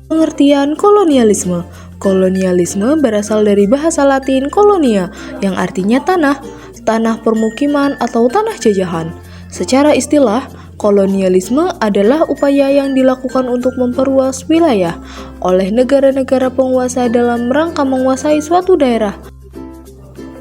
Pengertian kolonialisme. Kolonialisme berasal dari bahasa Latin kolonia, yang artinya tanah, tanah permukiman atau tanah jajahan. Secara istilah, kolonialisme adalah upaya yang dilakukan untuk memperluas wilayah oleh negara-negara penguasa dalam rangka menguasai suatu daerah.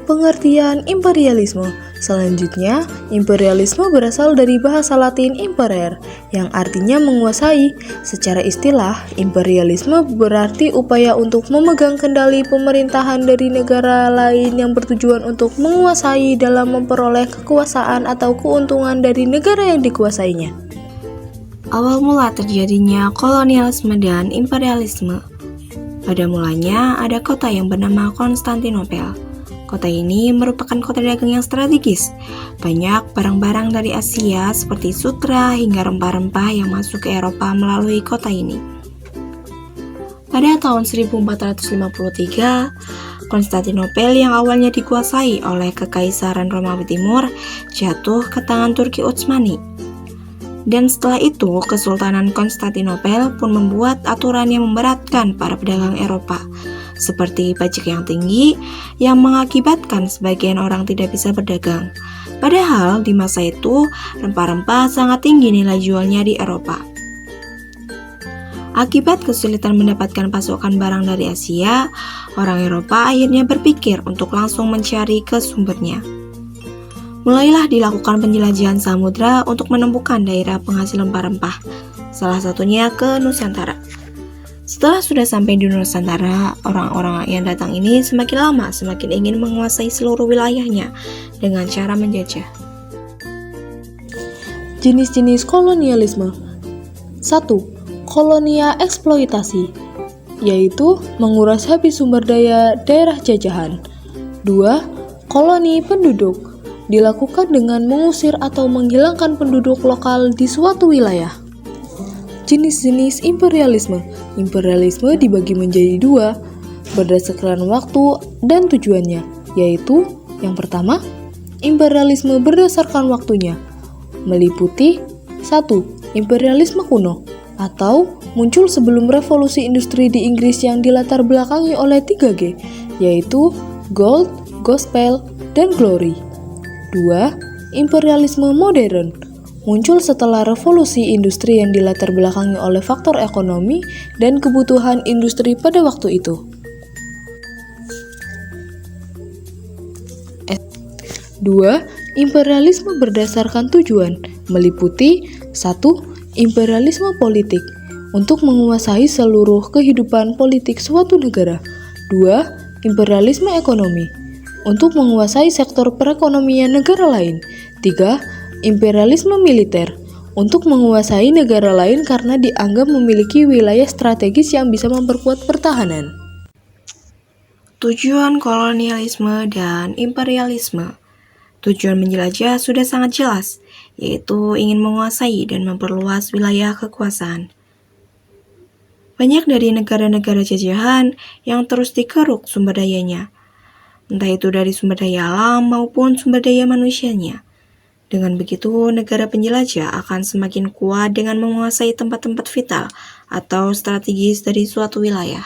Pengertian imperialisme. Selanjutnya, imperialisme berasal dari bahasa Latin imperer, yang artinya menguasai. Secara istilah, imperialisme berarti upaya untuk memegang kendali pemerintahan dari negara lain yang bertujuan untuk menguasai dalam memperoleh kekuasaan atau keuntungan dari negara yang dikuasainya. Awal mula terjadinya kolonialisme dan imperialisme. Pada mulanya ada kota yang bernama Konstantinopel. Kota ini merupakan kota dagang yang strategis. Banyak barang-barang dari Asia seperti sutra hingga rempah-rempah yang masuk ke Eropa melalui kota ini. Pada tahun 1453, Konstantinopel yang awalnya dikuasai oleh Kekaisaran Romawi Timur jatuh ke tangan Turki Utsmani. Dan setelah itu, Kesultanan Konstantinopel pun membuat aturan yang memberatkan para pedagang Eropa, seperti pajak yang tinggi yang mengakibatkan sebagian orang tidak bisa berdagang. Padahal di masa itu, rempah-rempah sangat tinggi nilai jualnya di Eropa. Akibat kesulitan mendapatkan pasokan barang dari Asia, orang Eropa akhirnya berpikir untuk langsung mencari ke sumbernya. Mulailah dilakukan penjelajahan samudra untuk menemukan daerah penghasil rempah-rempah, salah satunya ke Nusantara. Setelah sudah sampai di Nusantara, orang-orang yang datang ini semakin lama semakin ingin menguasai seluruh wilayahnya dengan cara menjajah. Jenis-jenis kolonialisme. 1. Kolonia eksploitasi, yaitu menguras habis sumber daya daerah jajahan. 2. Koloni penduduk, dilakukan dengan mengusir atau menghilangkan penduduk lokal di suatu wilayah. Jenis-jenis imperialisme. Imperialisme dibagi menjadi dua, berdasarkan waktu dan tujuannya, yaitu yang pertama, imperialisme berdasarkan waktunya, meliputi 1. Imperialisme kuno, atau muncul sebelum revolusi industri di Inggris yang dilatar belakangi oleh 3G, yaitu Gold, Gospel, dan Glory. 2. Imperialisme modern, muncul setelah revolusi industri yang dilatar belakangi oleh faktor ekonomi dan kebutuhan industri pada waktu itu. 2. Imperialisme berdasarkan tujuan, meliputi 1. Imperialisme politik, untuk menguasai seluruh kehidupan politik suatu negara. 2. Imperialisme ekonomi, untuk menguasai sektor perekonomian negara lain. 3. Imperialisme militer, untuk menguasai negara lain karena dianggap memiliki wilayah strategis yang bisa memperkuat pertahanan. Tujuan kolonialisme dan imperialisme. Tujuan menjelajah sudah sangat jelas, yaitu ingin menguasai dan memperluas wilayah kekuasaan. Banyak dari negara-negara jajahan yang terus dikeruk sumber dayanya, entah itu dari sumber daya alam maupun sumber daya manusianya. Dengan begitu, negara penjelajah akan semakin kuat dengan menguasai tempat-tempat vital atau strategis dari suatu wilayah.